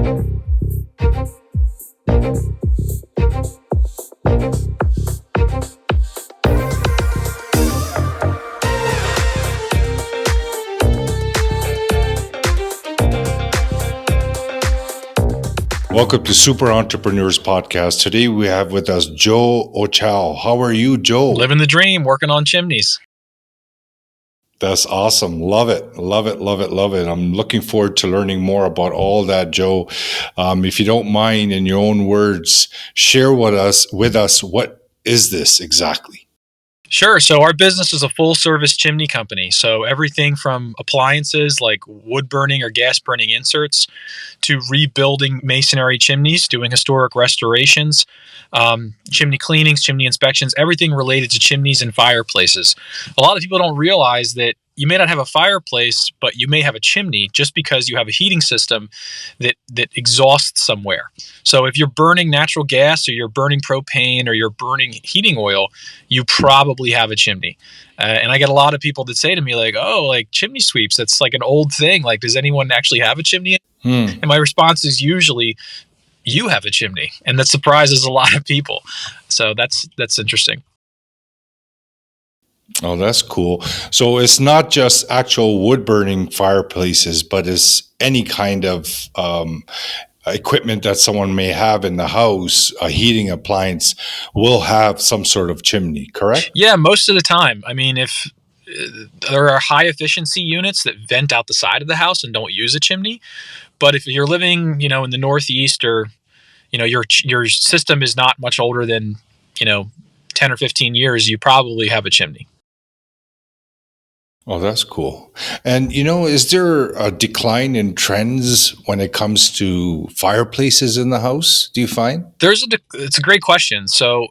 Welcome to Super Entrepreneurs Podcast. Today we have with us Joe Ochal. How are you, Joe? Living the dream, working on chimneys. That's awesome. Love it. Love it. Love it. Love it. I'm looking forward to learning more about all that, Joe. If you don't mind, in your own words, share with us what is this exactly? Sure. So our business is a full service chimney company. So everything from appliances like wood burning or gas burning inserts to rebuilding masonry chimneys, doing historic restorations, chimney cleanings, chimney inspections, everything related to chimneys and fireplaces. A lot of people don't realize that you may not have a fireplace, but you may have a chimney just because you have a heating system that exhausts somewhere. So if you're burning natural gas or you're burning propane or you're burning heating oil, you probably have a chimney. And I get a lot of people that say to me like, oh, like chimney sweeps, that's like an old thing. Like, does anyone actually have a chimney? And my response is usually, you have a chimney. And that surprises a lot of people. So that's interesting. Oh, that's cool. So it's not just actual wood burning fireplaces, but it's any kind of equipment that someone may have in the house, a heating appliance will have some sort of chimney, correct? Yeah, most of the time. I mean, if there are high efficiency units that vent out the side of the house and don't use a chimney, but if you're living, in the Northeast or, your system is not much older than, 10 or 15 years, you probably have a chimney. Oh, that's cool. And, is there a decline in trends when it comes to fireplaces in the house, do you find? It's a great question. So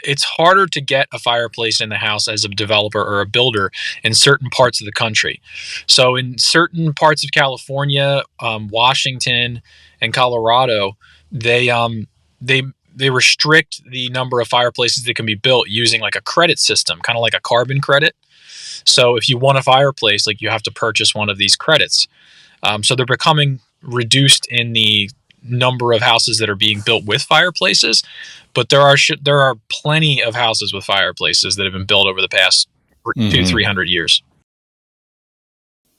it's harder to get a fireplace in the house as a developer or a builder in certain parts of the country. So in certain parts of California, Washington, and Colorado, they restrict the number of fireplaces that can be built using like a credit system, kind of like a carbon credit. So if you want a fireplace, like you have to purchase one of these credits. So they're becoming reduced in the number of houses that are being built with fireplaces, but there are plenty of houses with fireplaces that have been built over the past 200-300 years.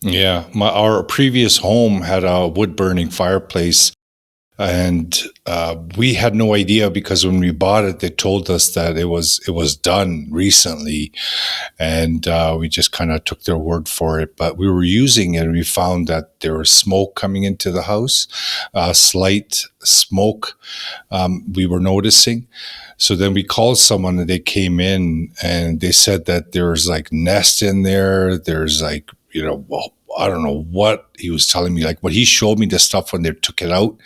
Yeah, our previous home had a wood burning fireplace. And we had no idea because when we bought it, they told us that it was done recently, and we just kind of took their word for it. But we were using it, and we found that there was smoke coming into the house, slight smoke we were noticing. So then we called someone, and they came in, and they said that there's like nest in there. There's like I don't know what he was telling me. Like when he showed me the stuff when they took it out,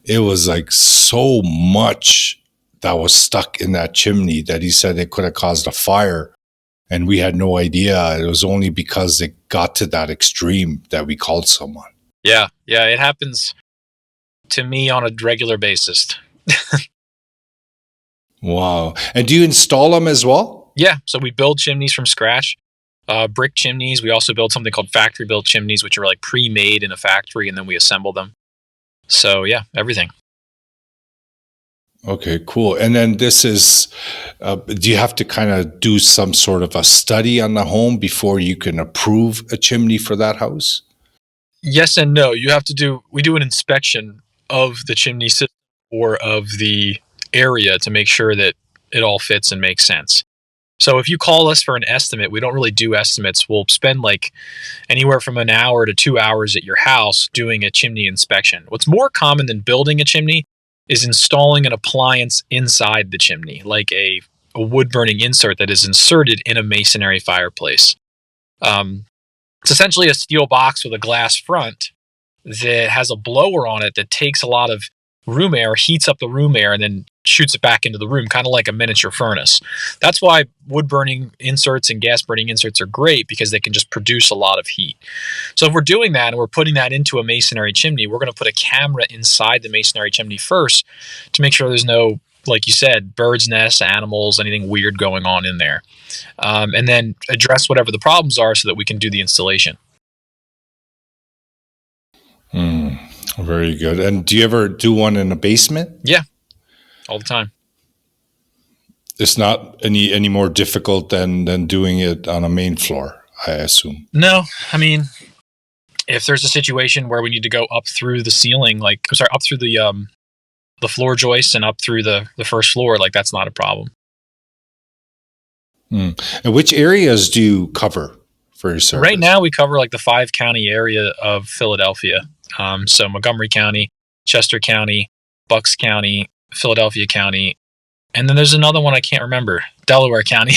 it was like so much that was stuck in that chimney that he said it could have caused a fire. And we had no idea. It was only because it got to that extreme that we called someone. Yeah, it happens to me on a regular basis. Wow. And do you install them as well? Yeah, so we build chimneys from scratch. Brick chimneys. We also build something called factory built chimneys, which are like pre-made in a factory, and then we assemble them. So yeah, everything. Okay, cool. And then this is, do you have to kind of do some sort of a study on the home before you can approve a chimney for that house? Yes and no. We do an inspection of the chimney system or of the area to make sure that it all fits and makes sense. So if you call us for an estimate, we don't really do estimates. We'll spend like anywhere from an hour to 2 hours at your house doing a chimney inspection. What's more common than building a chimney is installing an appliance inside the chimney, like a wood burning insert that is inserted in a masonry fireplace. It's essentially a steel box with a glass front that has a blower on it that takes a lot of room air, heats up the room air, and then shoots it back into the room, kind of like a miniature furnace. That's why wood burning inserts and gas burning inserts are great, because they can just produce a lot of heat. So if we're doing that and we're putting that into a masonry chimney, we're going to put a camera inside the masonry chimney first to make sure there's no, like you said, birds' nests, animals, anything weird going on in there. And then address whatever the problems are so that we can do the installation. Very good. And do you ever do one in a basement? Yeah, all the time. It's not any more difficult than doing it on a main floor, I assume. No, I mean, if there's a situation where we need to go up through the ceiling, up through the floor joists and up through the first floor, like that's not a problem. Mm. And which areas do you cover for your service? Right now, we cover like the 5-county area of Philadelphia. So Montgomery County, Chester County, Bucks County, Philadelphia County, and then there's another one I can't remember, Delaware County.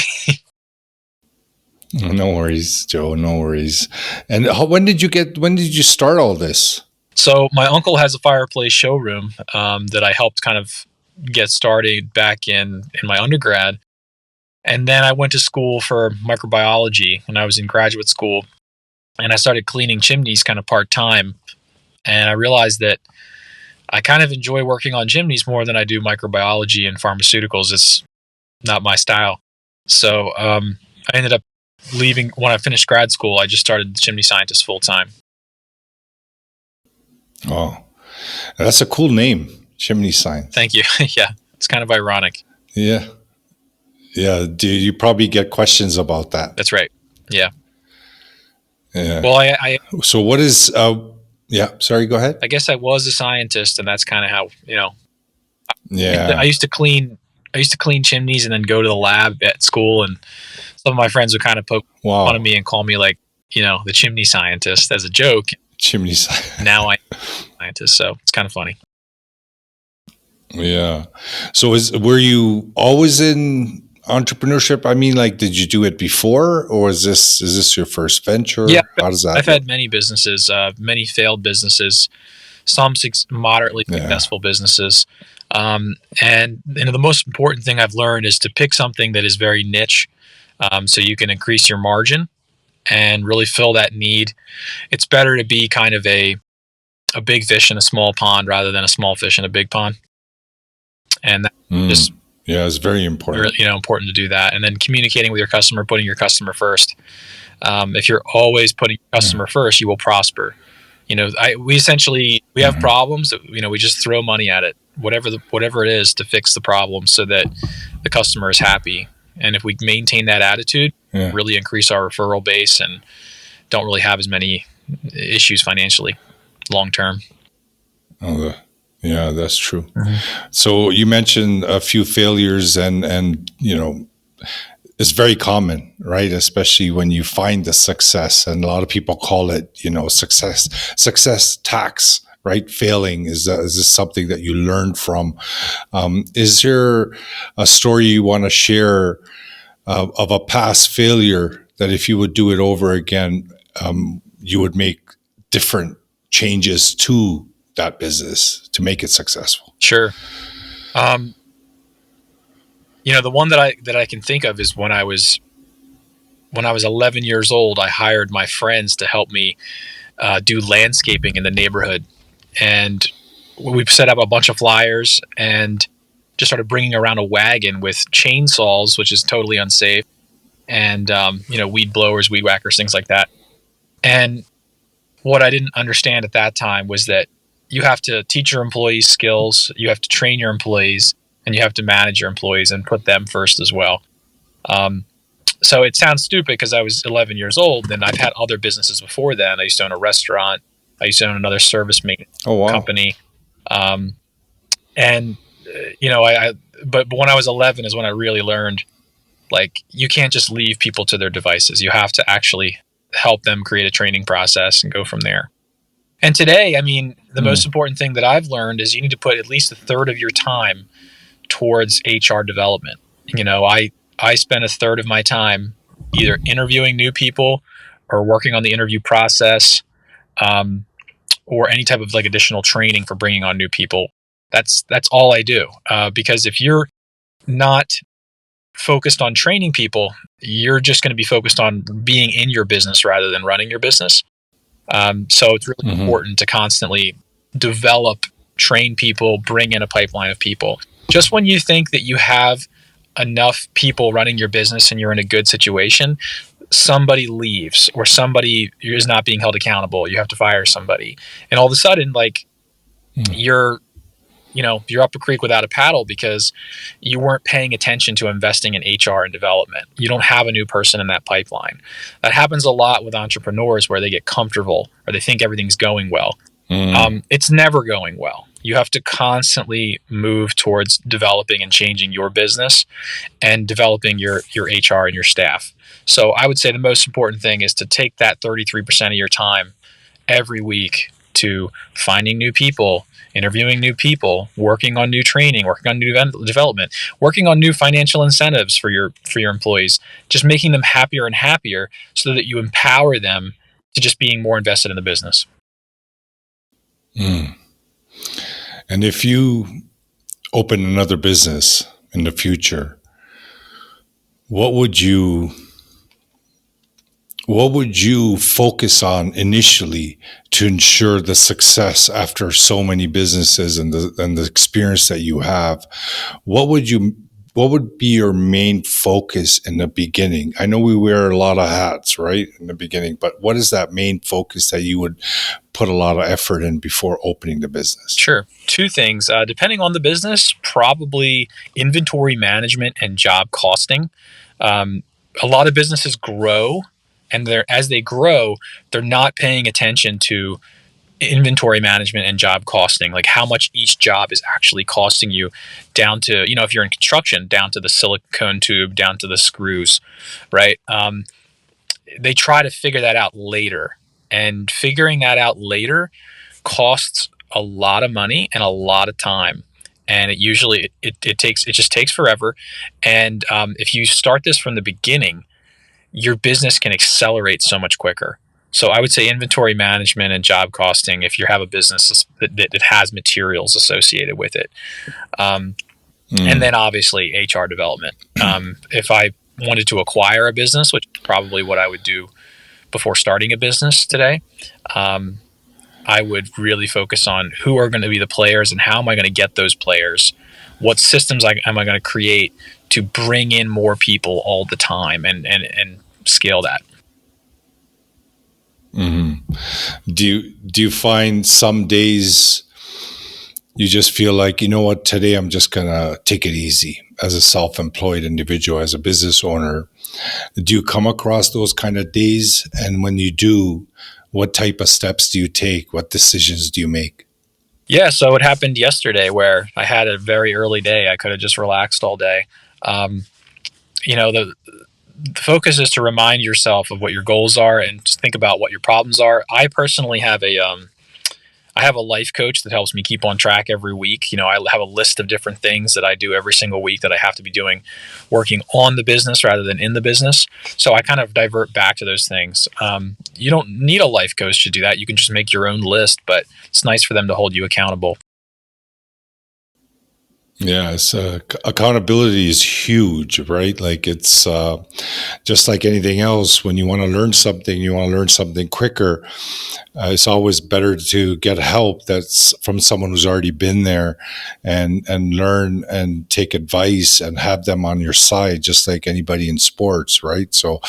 No worries, Joe. No worries. And when did you start all this? So my uncle has a fireplace showroom that I helped kind of get started back in my undergrad. And then I went to school for microbiology when I was in graduate school. And I started cleaning chimneys kind of part-time. And I realized that I kind of enjoy working on chimneys more than I do microbiology and pharmaceuticals. It's not my style. So I ended up leaving when I finished grad school. I just started Chimney Scientists full-time. Oh, that's a cool name, Chimney Science. Thank you. Yeah, it's kind of ironic. Yeah. Yeah. Do you probably get questions about that? That's right. Yeah. Yeah. Well, so what is, yeah, sorry, go ahead. I guess I was a scientist, and that's kind of how, Yeah. I used to clean chimneys and then go to the lab at school, and some of my friends would kind of poke fun of me and call me like, the chimney scientist as a joke. Chimney scientist. Now I'm a scientist, so it's kind of funny. Yeah. So were you always in entrepreneurship? I mean, like, did you do it before, or is this your first venture? Yeah. How does that I've had many businesses, many failed businesses, some moderately successful businesses. And the most important thing I've learned is to pick something that is very niche, so you can increase your margin and really fill that need. It's better to be kind of a big fish in a small pond rather than a small fish in a big pond. And that just it's very important. Important to do that. And then communicating with your customer, putting your customer first. If you're always putting your customer first, you will prosper. We have problems that, we just throw money at it, whatever it is, to fix the problem so that the customer is happy. And if we maintain that attitude, really increase our referral base and don't really have as many issues financially long term. Oh, yeah, that's true. Mm-hmm. So you mentioned a few failures, and it's very common, right? Especially when you find the success, and a lot of people call it, success tax, right? Failing is this something that you learned from? Is there a story you want to share of a past failure that if you would do it over again, you would make different changes to that business to make it successful? Sure. The one that I can think of is when I was 11 years old, I hired my friends to help me do landscaping in the neighborhood. And we set up a bunch of flyers and just started bringing around a wagon with chainsaws, which is totally unsafe, and weed blowers, weed whackers, things like that. And what I didn't understand at that time was that you have to teach your employees skills, you have to train your employees, and you have to manage your employees and put them first as well. So it sounds stupid because I was 11 years old, and I've had other businesses before then. I used to own a restaurant. I used to own another service maintenance company. But when I was 11 is when I really learned, like, you can't just leave people to their devices. You have to actually help them create a training process and go from there. And today, I mean, the most important thing that I've learned is you need to put at least a third of your time towards HR development. I spend a third of my time either interviewing new people or working on the interview process, or any type of like additional training for bringing on new people. That's all I do. Because if you're not focused on training people, you're just going to be focused on being in your business rather than running your business. So it's really important to constantly develop, train people, bring in a pipeline of people. Just when you think that you have enough people running your business and you're in a good situation, somebody leaves or somebody is not being held accountable. You have to fire somebody. And all of a sudden, like, you're you're up a creek without a paddle because you weren't paying attention to investing in HR and development. You don't have a new person in that pipeline. That happens a lot with entrepreneurs where they get comfortable or they think everything's going well. It's never going well. You have to constantly move towards developing and changing your business and developing your HR and your staff. So I would say the most important thing is to take that 33% of your time every week to finding new people, interviewing new people, working on new training, working on new development, working on new financial incentives for your employees, just making them happier and happier so that you empower them to just being more invested in the business. And if you open another business in the future, what would you focus on initially to ensure the success after so many businesses and the experience that you have? What would be your main focus in the beginning? I know we wear a lot of hats, right, in the beginning, but what is that main focus that you would put a lot of effort in before opening the business? Sure. Two things. Depending on the business, probably inventory management and job costing. A lot of businesses grow, and as they grow, they're not paying attention to inventory management and job costing, like how much each job is actually costing you, down to, if you're in construction, down to the silicone tube, down to the screws, right? They try to figure that out later, and figuring that out later costs a lot of money and a lot of time, and it usually it just takes forever. And if you start this from the beginning, your business can accelerate so much quicker. So I would say inventory management and job costing if you have a business that has materials associated with it. And then obviously HR development. If I wanted to acquire a business, which is probably what I would do before starting a business today, I would really focus on who are going to be the players and how am I going to get those players? What systems am I going to create to bring in more people all the time and scale that? Do you find some days you just feel like, you know what, today I'm just going to take it easy as a self-employed individual, as a business owner? Do you come across those kind of days? And when you do, what type of steps do you take? What decisions do you make? Yeah, so it happened yesterday where I had a very early day. I could have just relaxed all day. The focus is to remind yourself of what your goals are and just think about what your problems are. I personally have I have a life coach that helps me keep on track every week. I have a list of different things that I do every single week that I have to be doing, working on the business rather than in the business. So I kind of divert back to those things. You don't need a life coach to do that. You can just make your own list, but it's nice for them to hold you accountable. Yeah, accountability is huge, right? Like it's just like anything else. When you want to learn something quicker. It's always better to get help that's from someone who's already been there, and learn and take advice and have them on your side, just like anybody in sports, right? So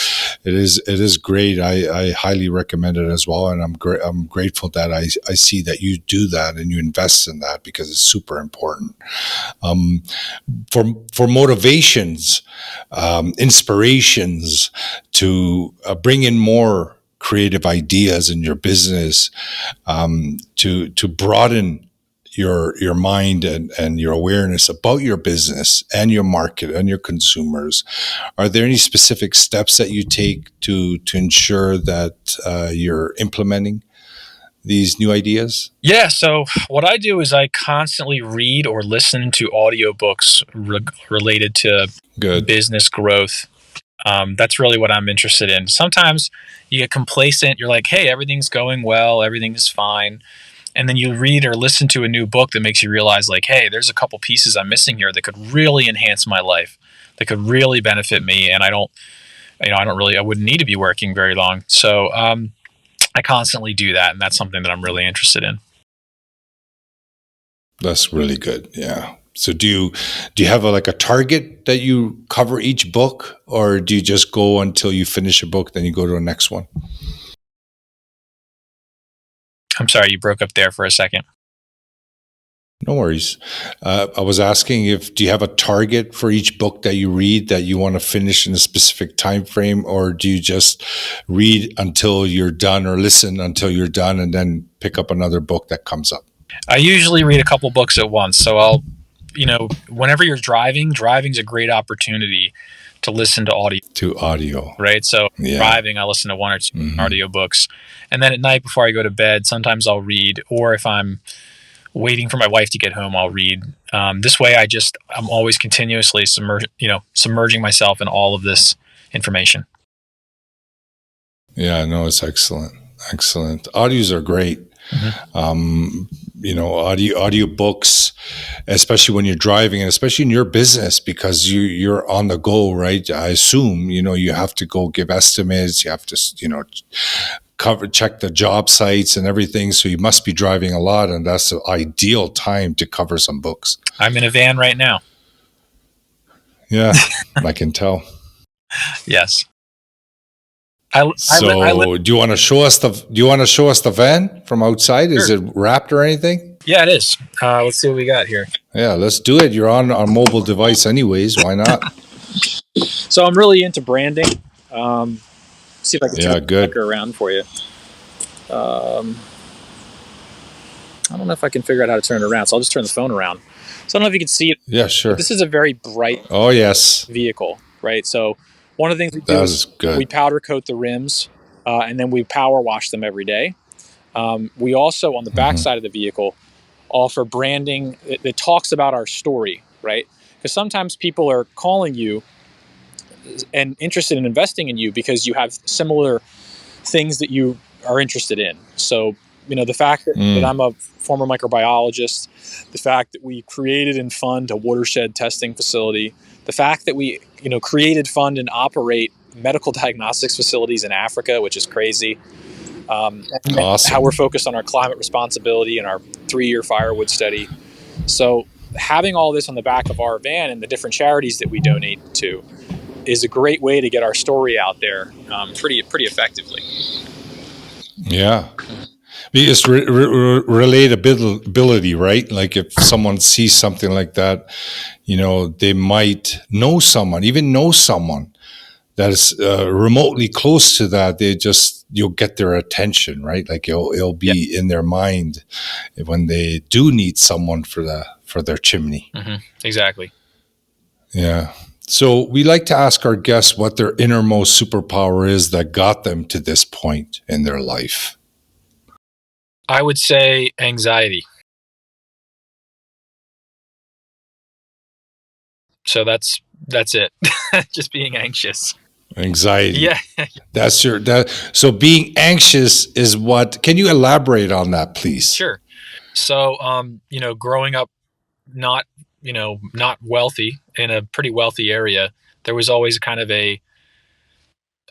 it is great. I highly recommend it as well, and I'm grateful that I see that you do that and you invest in that because it's super important. For motivations, inspirations to bring in more creative ideas in your business, to broaden your mind and your awareness about your business and your market and your consumers. Are there any specific steps that you take to ensure that you're implementing these new ideas? Yeah, so what I do is I constantly read or listen to audiobooks related to business growth. That's really what I'm interested in. Sometimes you get complacent. You're like, hey, everything's going well. Everything's fine. And then you read or listen to a new book that makes you realize, like, hey, there's a couple pieces I'm missing here that could really enhance my life, that could really benefit me. And I wouldn't need to be working very long. So I constantly do that. And that's something that I'm really interested in. That's really good. Yeah. So do you have a target that you cover each book, or do you just go until you finish a book, then you go to the next one? I'm sorry, you broke up there for a second. No worries. I was asking do you have a target for each book that you read that you want to finish in a specific time frame, or do you just read until you're done or listen until you're done and then pick up another book that comes up? I usually read a couple books at once. So I'll, whenever you're driving's a great opportunity to listen to audio. To audio. Right. So Yeah. driving, I listen to one or two audiobooks. And then at night before I go to bed, sometimes I'll read, or if I'm waiting for my wife to get home, I'll read. This way I'm always continuously submerging myself in all of this information. Yeah, no, it's excellent. Excellent. Audios are great. Audio books, especially when you're driving, and especially in your business, because you're on the go, right? I assume, you have to go give estimates. You have to, check the job sites and everything. So you must be driving a lot, and that's the ideal time to cover some books. I'm in a van right now. Yeah, I can tell. Yes. Do you want to show us the van from outside? Sure. Is it wrapped or anything? Yeah, it is. Let's see what we got here. Yeah, let's do it. You're on a mobile device anyways. Why not? So I'm really into branding. See if I can turn the clicker around for you. I don't know if I can figure out how to turn it around, so I'll just turn the phone around. So I don't know if you can see it. Yeah, sure. This is a very bright vehicle, right? So one of the things we do is we powder coat the rims, and then we power wash them every day. We also, on the back side of the vehicle, offer branding that talks about our story, right? Because sometimes people are calling you and interested in investing in you because you have similar things that you are interested in. So, the fact that I'm a former microbiologist, the fact that we created and fund a watershed testing facility, the fact that we, created, fund, and operate medical diagnostics facilities in Africa, which is crazy. Awesome. How we're focused on our climate responsibility and our 3-year firewood study. So having all this on the back of our van and the different charities that we donate to is a great way to get our story out there pretty effectively. Yeah. Because relatability, right? Like if someone sees something like that, they might know someone that is remotely close to that. You'll get their attention, right? Like it'll be in their mind when they do need someone for their chimney. Exactly. Yeah. So we like to ask our guests what their innermost superpower is that got them to this point in their life. I would say anxiety. So that's it. Just being anxious. Anxiety. Yeah. So being anxious is what, can you elaborate on that, please? Sure. So, growing up not wealthy in a pretty wealthy area, there was always I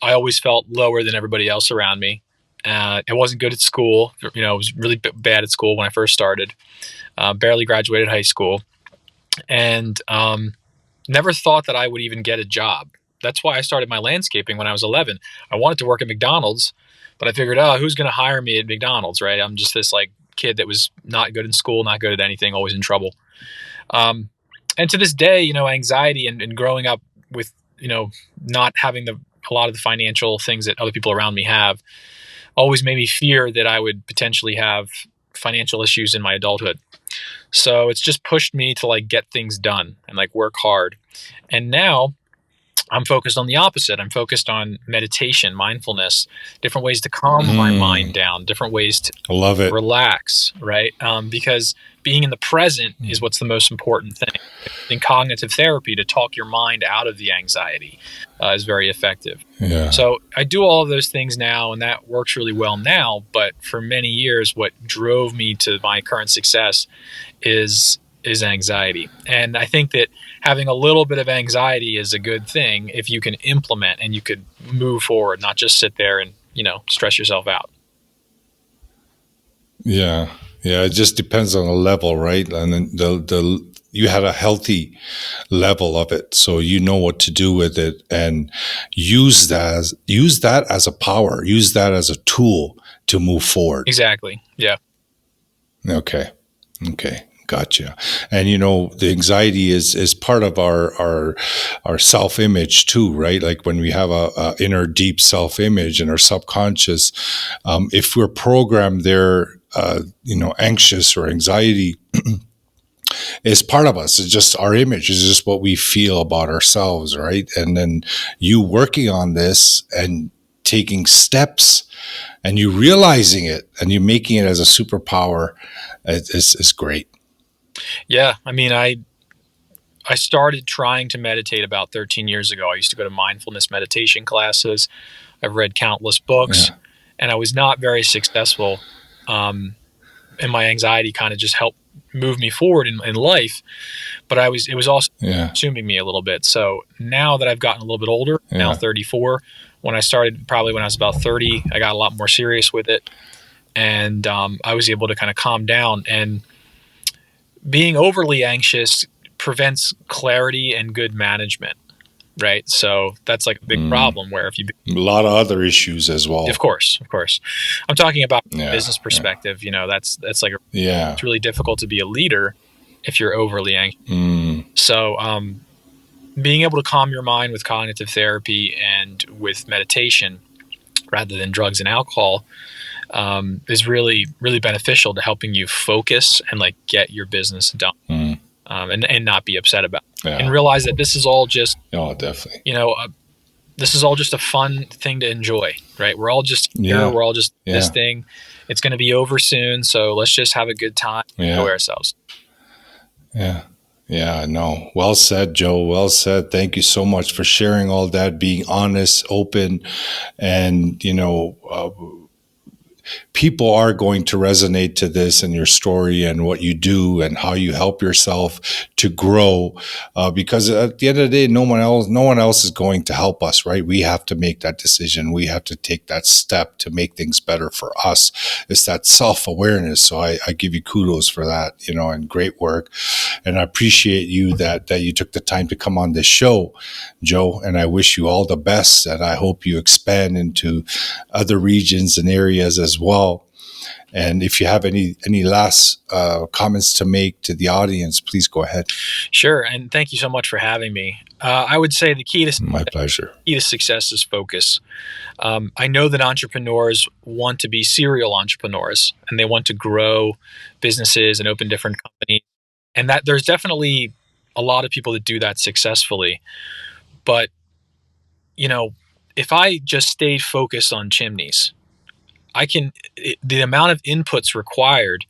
always felt lower than everybody else around me. I wasn't good at school. I was really bad at school when I first started. Barely graduated high school, and never thought that I would even get a job. That's why I started my landscaping when I was 11. I wanted to work at McDonald's, but I figured, who's going to hire me at McDonald's, right? I'm just this kid that was not good in school, not good at anything, always in trouble. And to this day, anxiety and growing up with, not having a lot of the financial things that other people around me have always made me fear that I would potentially have financial issues in my adulthood. So it's just pushed me to get things done and work hard. And now I'm focused on the opposite. I'm focused on meditation, mindfulness, different ways to calm my mind down, different ways to relax, right? Because being in the present is what's the most important thing. In cognitive therapy, to talk your mind out of the anxiety is very effective. Yeah. So I do all of those things now, and that works really well now. But for many years, what drove me to my current success is anxiety. And I think that having a little bit of anxiety is a good thing if you can implement and you could move forward, not just sit there and, stress yourself out. Yeah. Yeah. It just depends on the level, right? And then you had a healthy level of it. So you know what to do with it and use that as a power, use that as a tool to move forward. Exactly. Yeah. Okay. Gotcha. And the anxiety is part of our self image too, right? Like when we have a inner deep self image and our subconscious, if we're programmed there, anxious or anxiety is part of us. It's just our image. It's just what we feel about ourselves, right? And then you working on this and taking steps and you realizing it and you making it as a superpower is great. Yeah, I mean, I started trying to meditate about 13 years ago. I used to go to mindfulness meditation classes. I've read countless books, and I was not very successful. And my anxiety kind of just helped move me forward in life. But it was also consuming me a little bit. So now that I've gotten a little bit older, now 34, when I started, probably when I was about 30, I got a lot more serious with it. And I was able to kind of calm down. And being overly anxious prevents clarity and good management, right? So that's like a big problem where if you... A lot of other issues as well. Of course. I'm talking about business perspective. That's like it's really difficult to be a leader if you're overly anxious. So being able to calm your mind with cognitive therapy and with meditation rather than drugs and alcohol is really, really beneficial to helping you focus and like get your business done and not be upset about it. And realize that this is all just, definitely, this is all just a fun thing to enjoy, right? We're all just here. We're all just this thing. It's going to be over soon. So let's just have a good time and enjoy ourselves. Yeah, no. Well said, Joe. Well said. Thank you so much for sharing all that, being honest, open, and, people are going to resonate to this and your story and what you do and how you help yourself to grow. Because at the end of the day, no one else is going to help us, right? We have to make that decision. We have to take that step to make things better for us. It's that self-awareness. So I give you kudos for that, and great work. And I appreciate you that you took the time to come on this show, Joe. And I wish you all the best. And I hope you expand into other regions and areas as well. And if you have any last comments to make to the audience, please go ahead. Sure. And thank you so much for having me. I would say the key to my pleasure. Key to success is focus. I know that entrepreneurs want to be serial entrepreneurs and they want to grow businesses and open different companies. And that there's definitely a lot of people that do that successfully. But, if I just stayed focused on chimneys, the amount of inputs required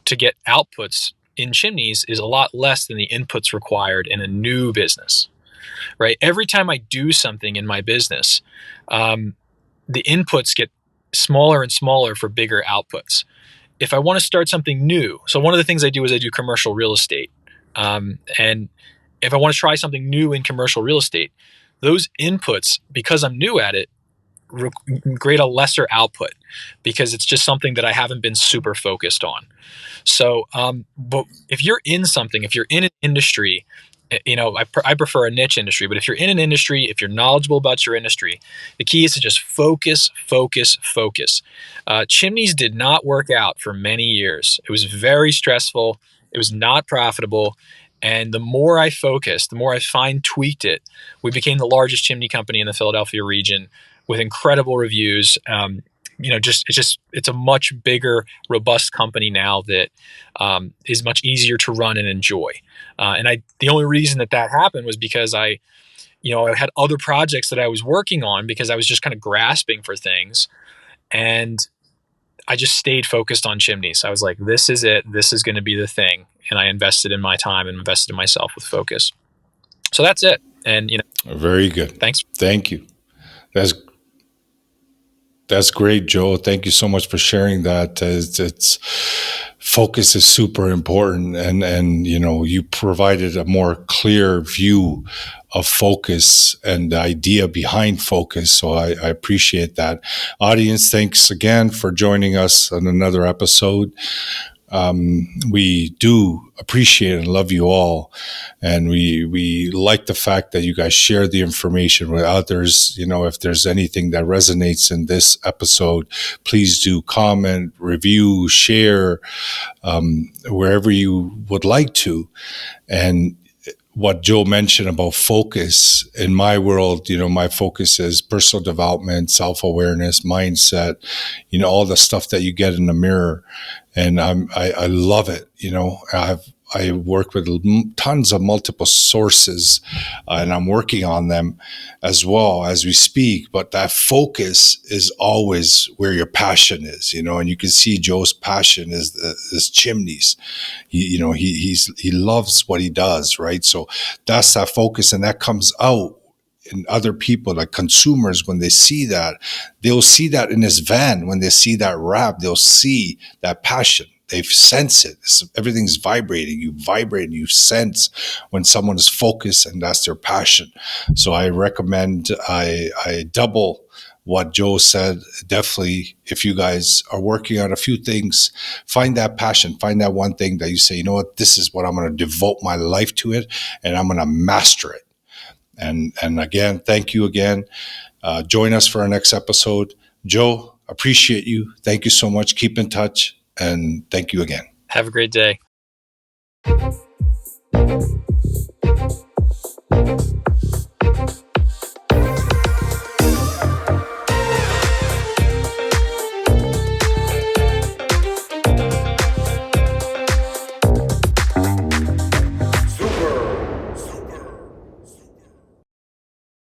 to get outputs in chimneys is a lot less than the inputs required in a new business, right? Every time I do something in my business, the inputs get smaller and smaller for bigger outputs. If I want to start something new, so one of the things I do is I do commercial real estate. And if I want to try something new in commercial real estate, those inputs, because I'm new at it, create a lesser output because it's just something that I haven't been super focused on. So, but if you're in something, if you're in an industry, I prefer a niche industry, but if you're in an industry, if you're knowledgeable about your industry, the key is to just focus. Chimneys did not work out for many years. It was very stressful. It was not profitable. And the more I focused, the more I fine-tweaked it, we became the largest chimney company in the Philadelphia region with incredible reviews. It's a much bigger, robust company now that is much easier to run and enjoy. The only reason that happened was because I had other projects that I was working on because I was just kind of grasping for things. And I just stayed focused on chimneys. I was like, this is it. This is going to be the thing. And I invested in my time and invested in myself with focus. So that's it. And, very good. Thanks. Thank you. That's great, Joe. Thank you so much for sharing that. It's focus is super important, and you provided a more clear view of focus and the idea behind focus. So I appreciate that. Audience, thanks again for joining us on another episode. We do appreciate and love you all, and we like the fact that you guys share the information with others. If there's anything that resonates in this episode, please do comment, review, share, wherever you would like to. And what Joe mentioned about focus, in my world, my focus is personal development, self-awareness, mindset, all the stuff that you get in the mirror. And I love it. I work with tons of multiple sources, and I'm working on them as well as we speak. But that focus is always where your passion is, and you can see Joe's passion is chimneys. He loves what he does, right? So that's that focus, and that comes out in other people, like consumers. When they see that, they'll see that in his van. When they see that wrap, they'll see that passion. They sense it. Everything's vibrating. You vibrate and you sense when someone is focused, and that's their passion. So I recommend I double what Joe said. Definitely, if you guys are working on a few things, find that passion, find that one thing that you say, you know what, this is what I'm going to devote my life to it, and I'm going to master it. And again, thank you again. Join us for our next episode. Joe, appreciate you. Thank you so much. Keep in touch, and thank you again. Have a great day.